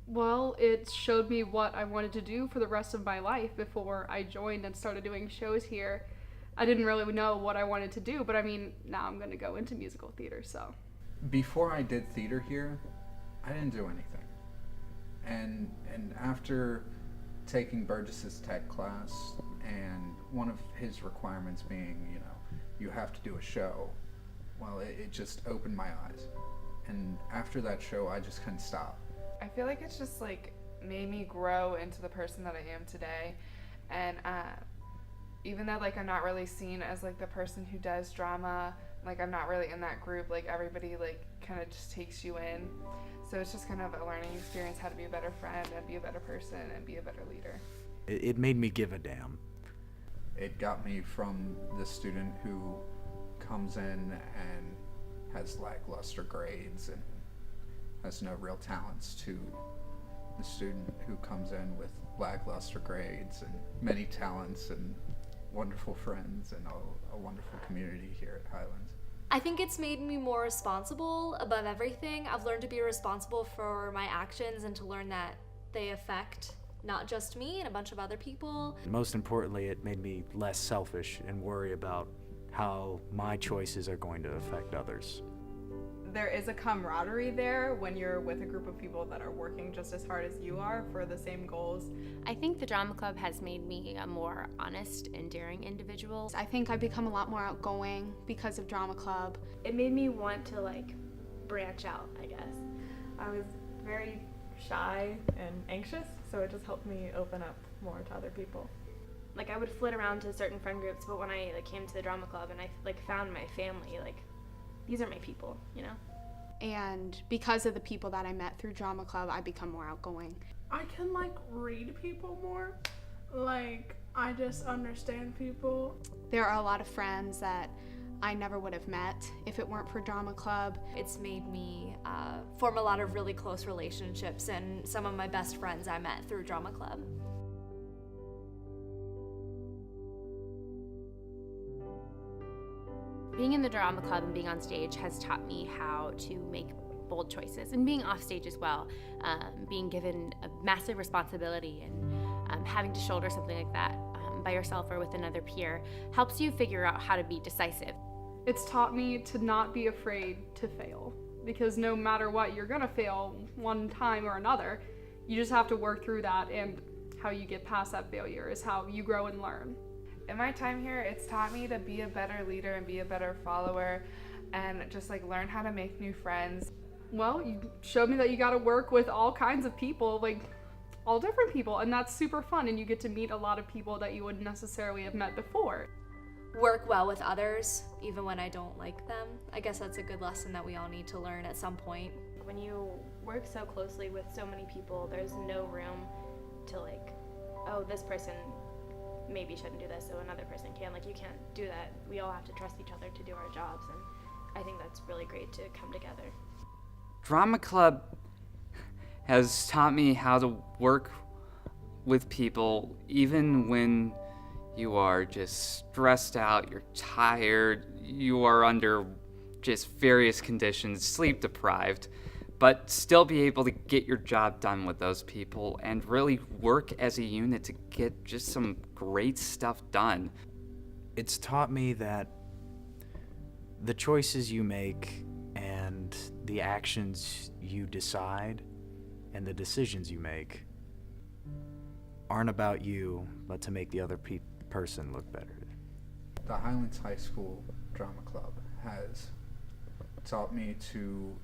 Well, it showed me what I wanted to do for the rest of my life before I joined and started doing shows here. I didn't really know what I wanted to do, but I mean, now I'm going to go into musical theater, so. Before I did theater here, I didn't do anything. And after taking Burgess's tech class and one of his requirements being, you have to do a show, well, it just opened my eyes. And after that show, I just couldn't stop. I feel like it's just like made me grow into the person that I am today. And even though like I'm not really seen as like the person who does drama, like I'm not really in that group, like everybody like kind of just takes you in. So it's just kind of a learning experience how to be a better friend and be a better person and be a better leader. It made me give a damn. It got me from the student who comes in and has lackluster grades and has no real talents to the student who comes in with lackluster grades and many talents and wonderful friends and a wonderful community here at Highlands. I think it's made me more responsible above everything. I've learned to be responsible for my actions and to learn that they affect not just me and a bunch of other people. Most importantly, it made me less selfish and worry about how my choices are going to affect others. There is a camaraderie there when you're with a group of people that are working just as hard as you are for the same goals. I think the drama club has made me a more honest and daring individual. I think I've become a lot more outgoing because of drama club. It made me want to like branch out, I guess. I was very shy and anxious, so it just helped me open up more to other people. Like I would flit around to certain friend groups, but when I like came to the drama club and I like found my family, like these are my people, you know? And because of the people that I met through drama club, I become more outgoing. I can like read people more. Like I just understand people. There are a lot of friends that I never would have met if it weren't for drama club. It's made me form a lot of really close relationships, and some of my best friends I met through drama club. Being in the drama club and being on stage has taught me how to make bold choices, and being off stage as well, being given a massive responsibility and having to shoulder something like that by yourself or with another peer helps you figure out how to be decisive. It's taught me to not be afraid to fail, because no matter what, you're gonna fail one time or another. You just have to work through that, and how you get past that failure is how you grow and learn. In my time here, it's taught me to be a better leader and be a better follower and just like learn how to make new friends. Well, you showed me that you gotta work with all kinds of people, like all different people, and that's super fun, and you get to meet a lot of people that you wouldn't necessarily have met before. Work well with others, even when I don't like them. I guess that's a good lesson that we all need to learn at some point. When you work so closely with so many people, there's no room to like, oh, this person maybe shouldn't do this so another person can. Like you can't do that. We all have to trust each other to do our jobs, and I think that's really great to come together. Drama club has taught me how to work with people even when you are just stressed out, you're tired, you are under just various conditions, sleep deprived, but still be able to get your job done with those people and really work as a unit to get just some great stuff done. It's taught me that the choices you make and the actions you decide and the decisions you make aren't about you, but to make the other person look better. The Highlands High School Drama Club has taught me to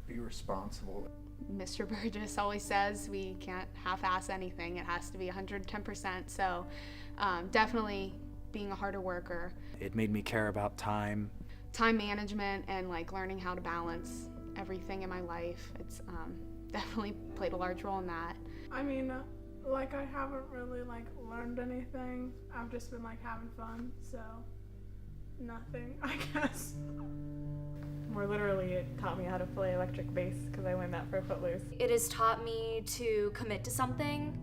be responsible. Mr. Burgess always says we can't half-ass anything. It has to be 110%. So definitely being a harder worker. It made me care about time management, and like learning how to balance everything in my life. It's definitely played a large role in that. I mean, like I haven't really like learned anything. I've just been like having fun, so nothing, I guess. More literally, it taught me how to play electric bass because I learned that for Footloose. It has taught me to commit to something.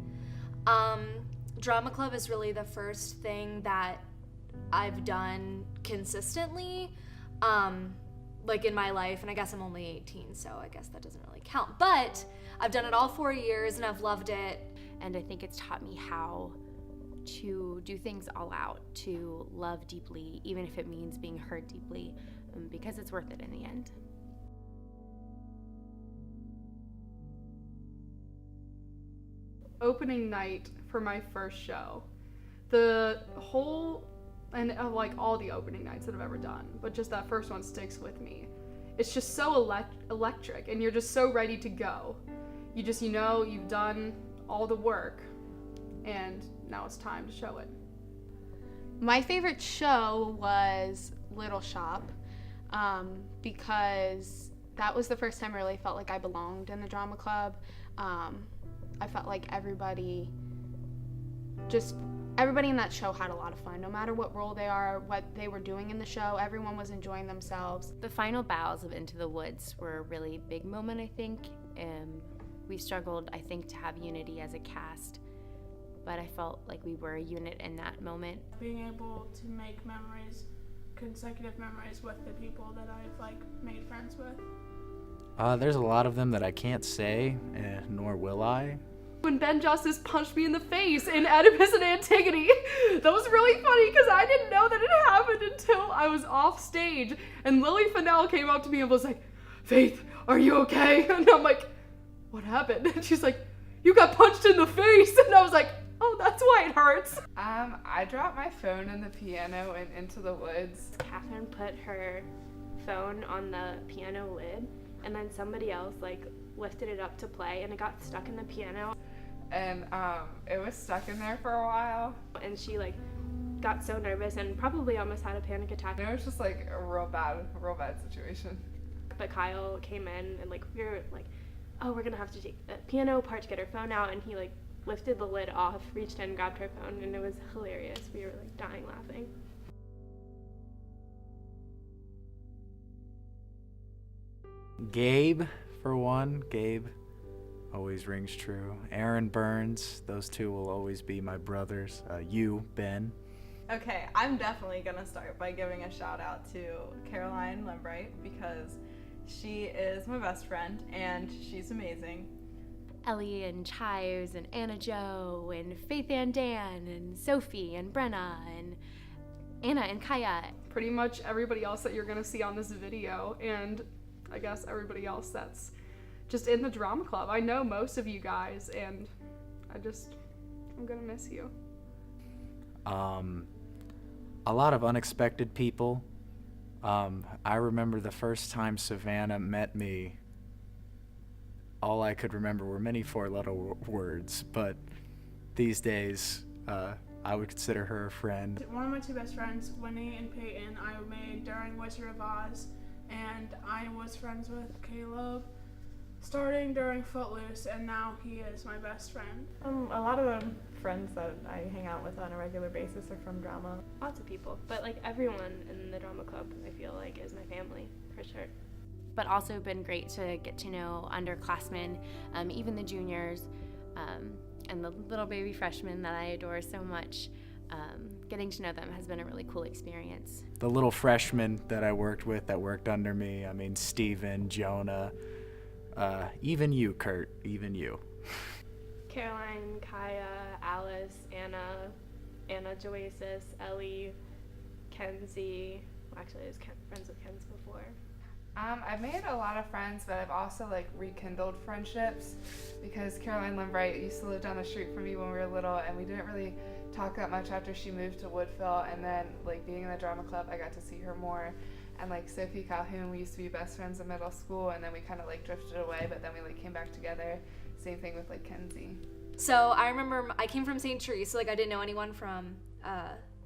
Drama club is really the first thing that I've done consistently, like in my life, and I guess I'm only 18, so I guess that doesn't really count. But I've done it all 4 years and I've loved it. And I think it's taught me how to do things all out, to love deeply, even if it means being hurt deeply, because it's worth it in the end. Opening night for my first show. The whole, and like all the opening nights that I've ever done, but just that first one sticks with me. It's just so electric, and you're just so ready to go. You know you've done all the work, and now it's time to show it. My favorite show was Little Shop, because that was the first time I really felt like I belonged in the drama club. I felt like everybody in that show had a lot of fun. No matter what role they are, what they were doing in the show, everyone was enjoying themselves. The final bows of Into the Woods were a really big moment, I think. We struggled, I think, to have unity as a cast, but I felt like we were a unit in that moment. Being able to make memories, consecutive memories with the people that I've made friends with. There's a lot of them that I can't say, nor will I. When Ben Justice punched me in the face in Oedipus and Antigone, that was really funny because I didn't know that it happened until I was off stage, and Lily Fennell came up to me and was like, "Faith, are you okay?" And I'm like, "What happened?" And she's like, "You got punched in the face." And I was like, "Oh, that's why it hurts." I dropped my phone in the piano and Into the Woods. Catherine put her phone on the piano lid, and then somebody else lifted it up to play, and it got stuck in the piano. And it was stuck in there for a while. And she got so nervous and probably almost had a panic attack. It was just a real bad situation. But Kyle came in and we were like, "Oh, we're gonna have to take the piano apart to get her phone out," and he lifted the lid off, reached in, grabbed her phone, and it was hilarious. We were dying laughing. Gabe, for one. Gabe always rings true. Aaron Burns, those two will always be my brothers. You, Ben. Okay, I'm definitely gonna start by giving a shout out to Caroline Lembright because she is my best friend and she's amazing. Ellie and Chives and Anna Jo and Faith and Dan and Sophie and Brenna and Anna and Kaya. Pretty much everybody else that you're gonna see on this video, and I guess everybody else that's just in the drama club. I know most of you guys, and I'm gonna miss you. A lot of unexpected people. I remember the first time Savannah met me, all I could remember were many four-letter words, but these days, I would consider her a friend. One of my two best friends, Winnie and Peyton, I made during Wizard of Oz, and I was friends with Caleb starting during Footloose, and now he is my best friend. A lot of the friends that I hang out with on a regular basis are from drama. Lots of people, but everyone in the drama club, I feel is my family, for sure. But also been great to get to know underclassmen, even the juniors, and the little baby freshmen that I adore so much. Getting to know them has been a really cool experience. The little freshmen that I worked with that worked under me, Steven, Jonah, even you, Kurt, even you. Caroline, Kaya, Alice, Anna Joasis, Ellie, Kenzie. Well, actually, I was friends with Kenzie before. I've made a lot of friends, but I've also rekindled friendships because Caroline Lembright used to live down the street from me when we were little, and we didn't really talk that much after she moved to Woodville. And then being in the drama club, I got to see her more. And Sophie Calhoun, we used to be best friends in middle school, and then we kind of drifted away, but then we came back together. Same thing with Kenzie. So I remember I came from St. Therese, so I didn't know anyone from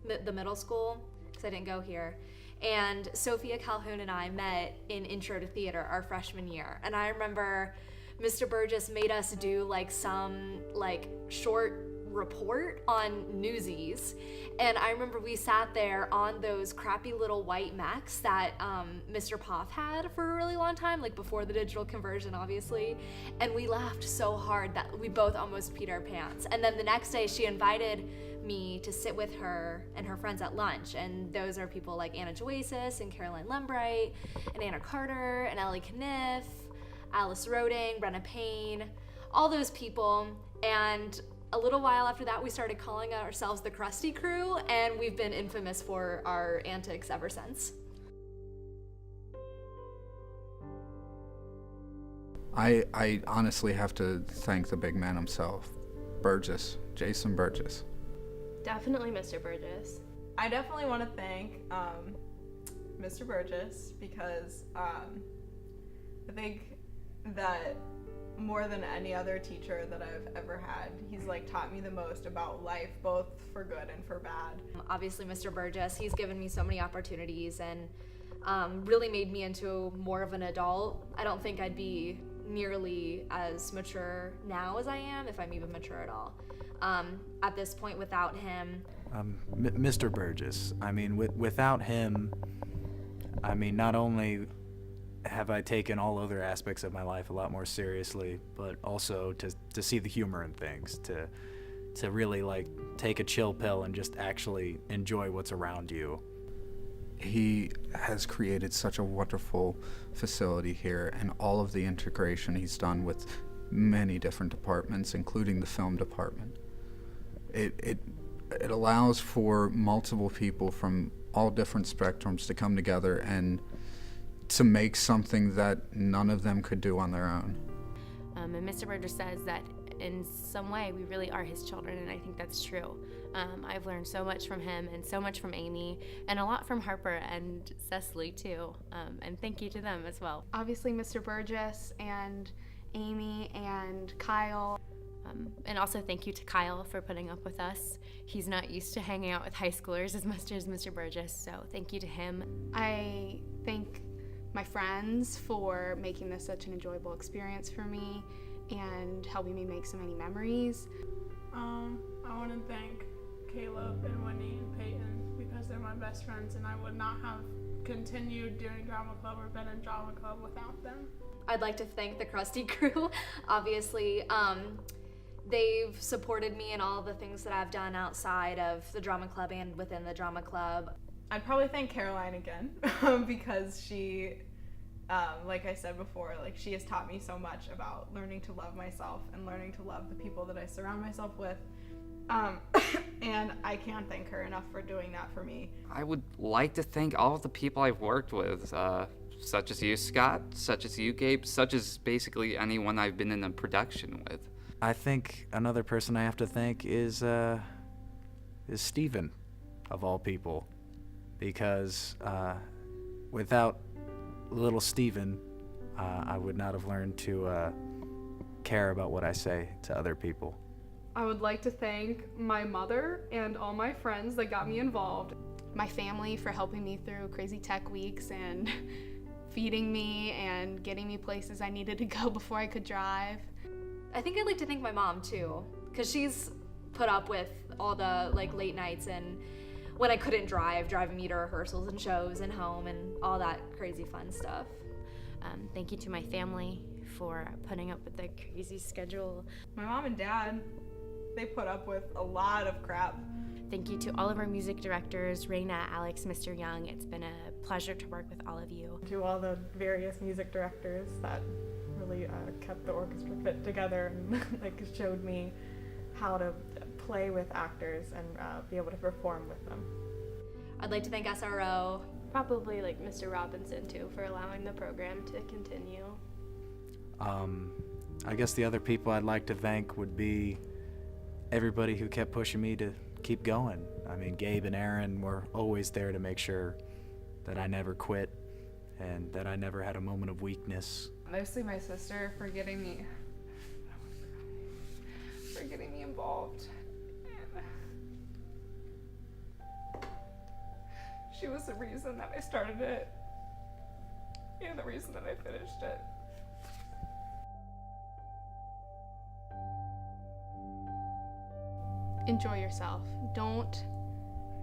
the middle school because I didn't go here. And Sophia Calhoun and I met in Intro to Theater our freshman year. And I remember Mr. Burgess made us do some short report on Newsies. And I remember we sat there on those crappy little white Macs that Mr. Poff had for a really long time, before the digital conversion, obviously. And we laughed so hard that we both almost peed our pants. And then the next day she invited me to sit with her and her friends at lunch, and those are people like Anna Joasis and Caroline Lembright and Anna Carter and Ellie Kniff, Alice Roding, Brenna Payne, all those people. And a little while after that, we started calling ourselves the Krusty Crew, and we've been infamous for our antics ever since. I honestly have to thank the big man himself, Burgess, Jason Burgess. Definitely Mr. Burgess. I definitely want to thank Mr. Burgess because I think that more than any other teacher that I've ever had, he's like taught me the most about life, both for good and for bad. Obviously, Mr. Burgess, he's given me so many opportunities and really made me into more of an adult. I don't think I'd be nearly as mature now as I am, if I'm even mature at all. At this point, without him. Mr. Burgess, I mean, without him, I mean, not only have I taken all other aspects of my life a lot more seriously, but also to see the humor in things, to really like take a chill pill and just actually enjoy what's around you. He has created such a wonderful facility here, and all of the integration he's done with many different departments, including the film department. It allows for multiple people from all different spectrums to come together and to make something that none of them could do on their own. And Mr. Burgess says that in some way we really are his children, and I think that's true. I've learned so much from him and so much from Amy, and a lot from Harper and Cecily too, and thank you to them as well. Obviously Mr. Burgess and Amy and Kyle. And also thank you to Kyle for putting up with us. He's not used to hanging out with high schoolers as much as Mr. Burgess, so thank you to him. I thank my friends for making this such an enjoyable experience for me and helping me make so many memories. I want to thank Caleb and Whitney and Peyton because they're my best friends, and I would not have continued doing drama club or been in drama club without them. I'd like to thank the Krusty Crew. Obviously, they've supported me in all the things that I've done outside of the drama club and within the drama club. I'd probably thank Caroline again because she, like I said before, like she has taught me so much about learning to love myself and learning to love the people that I surround myself with. And I can't thank her enough for doing that for me. I would like to thank all of the people I've worked with, such as you, Scott, such as you, Gabe, such as basically anyone I've been in a production with. I think another person I have to thank is Steven, of all people, because without little Steven, I would not have learned to care about what I say to other people. I would like to thank my mother and all my friends that got me involved. My family for helping me through crazy tech weeks and feeding me and getting me places I needed to go before I could drive. I think I'd like to thank my mom too, because she's put up with all the like late nights and when I couldn't drive, driving me to rehearsals and shows and home and all that crazy fun stuff. Thank you to my family for putting up with the crazy schedule. My mom and dad, they put up with a lot of crap. Thank you to all of our music directors, Raina, Alex, Mr. Young. It's been a pleasure to work with all of you. To all the various music directors that really kept the orchestra fit together and like showed me how to play with actors and be able to perform with them. I'd like to thank SRO. Probably like Mr. Robinson too for allowing the program to continue. I guess the other people I'd like to thank would be everybody who kept pushing me to keep going. I mean, Gabe and Aaron were always there to make sure that I never quit and that I never had a moment of weakness. Mostly my sister for getting me involved. And she was the reason that I started it and the reason that I finished it. Enjoy yourself. Don't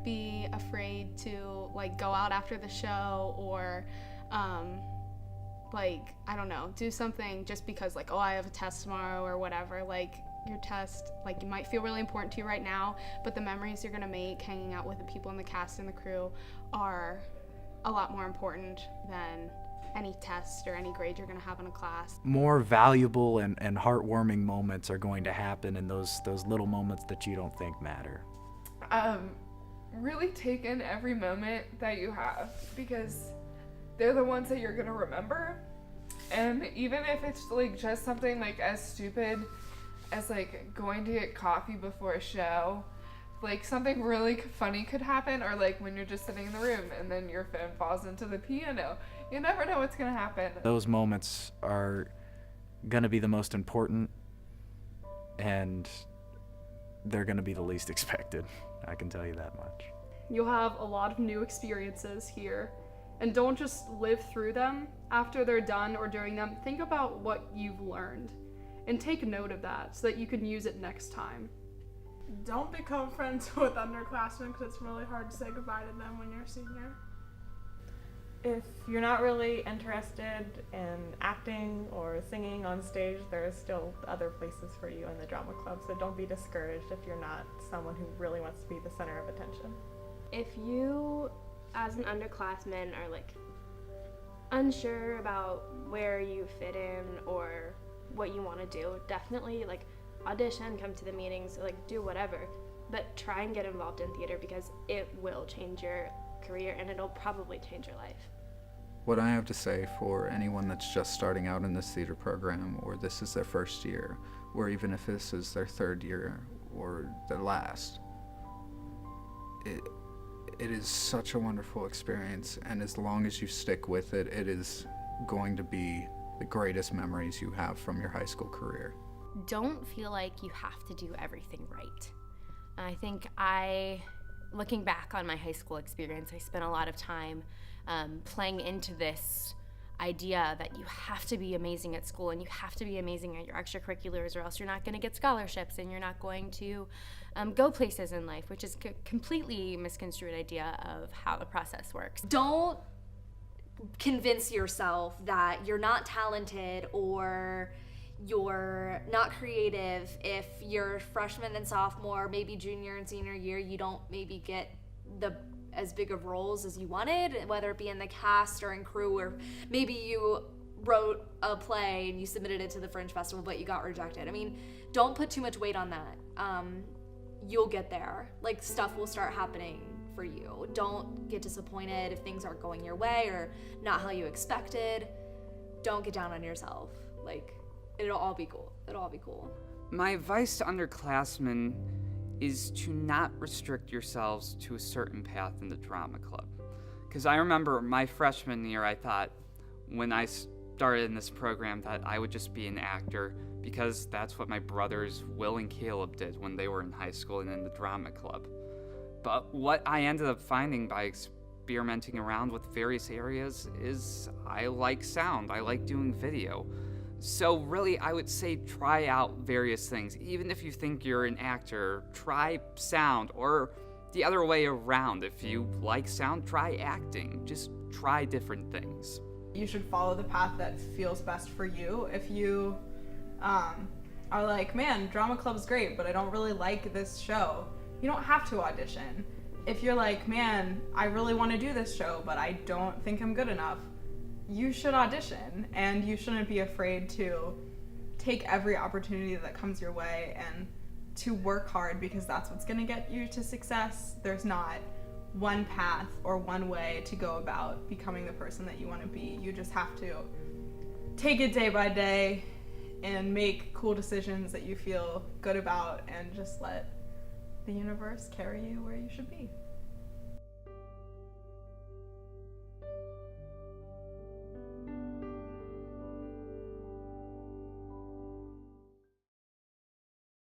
be afraid to like go out after the show or like, I don't know, do something just because like, oh, I have a test tomorrow or whatever. Like your test, like it might feel really important to you right now, but the memories you're gonna make hanging out with the people in the cast and the crew are a lot more important than any test or any grade you're going to have in a class. More valuable and heartwarming moments are going to happen in those little moments that you don't think matter. Really take in every moment that you have, because they're the ones that you're gonna remember. And even if it's like just something like as stupid as like going to get coffee before a show, like something really funny could happen, or like when you're just sitting in the room and then your phone falls into the piano. You never know what's gonna happen. Those moments are gonna be the most important, and they're gonna be the least expected. I can tell you that much. You'll have a lot of new experiences here, and don't just live through them. After they're done or during them, think about what you've learned and take note of that so that you can use it next time. Don't become friends with underclassmen because it's really hard to say goodbye to them when you're a senior. If you're not really interested in acting or singing on stage, there are still other places for you in the drama club, so don't be discouraged if you're not someone who really wants to be the center of attention. If you, as an underclassman, are like unsure about where you fit in or what you want to do, definitely like audition, come to the meetings, like do whatever, but try and get involved in theater because it will change your career and it'll probably change your life. What I have to say for anyone that's just starting out in this theater program, or this is their first year, or even if this is their third year or their last, it is such a wonderful experience, and as long as you stick with it, it is going to be the greatest memories you have from your high school career. Don't feel like you have to do everything right. I think looking back on my high school experience, I spent a lot of time playing into this idea that you have to be amazing at school and you have to be amazing at your extracurriculars, or else you're not going to get scholarships and you're not going to go places in life, which is a completely misconstrued idea of how the process works. Don't convince yourself that you're not talented or you're not creative if your freshman and sophomore, maybe junior and senior year, you don't maybe get as big of roles as you wanted, whether it be in the cast or in crew, or maybe you wrote a play and you submitted it to the Fringe Festival but you got rejected. I mean, don't put too much weight on that. You'll get there. Like, stuff will start happening for you. Don't get disappointed if things aren't going your way or not how you expected. Don't get down on yourself. Like, it'll all be cool. It'll all be cool. My advice to underclassmen is to not restrict yourselves to a certain path in the drama club. Because I remember my freshman year, I thought when I started in this program that I would just be an actor, because that's what my brothers Will and Caleb did when they were in high school and in the drama club. But what I ended up finding by experimenting around with various areas is I like sound, I like doing video. So really, I would say try out various things. Even if you think you're an actor, try sound, or the other way around. If you like sound, try acting. Just try different things. You should follow the path that feels best for you. If you are like, man, drama club's great, but I don't really like this show, you don't have to audition. If you're like, man, I really want to do this show, but I don't think I'm good enough, you should audition, and you shouldn't be afraid to take every opportunity that comes your way and to work hard, because that's what's going to get you to success. There's not one path or one way to go about becoming the person that you want to be. You just have to take it day by day and make cool decisions that you feel good about, and just let the universe carry you where you should be.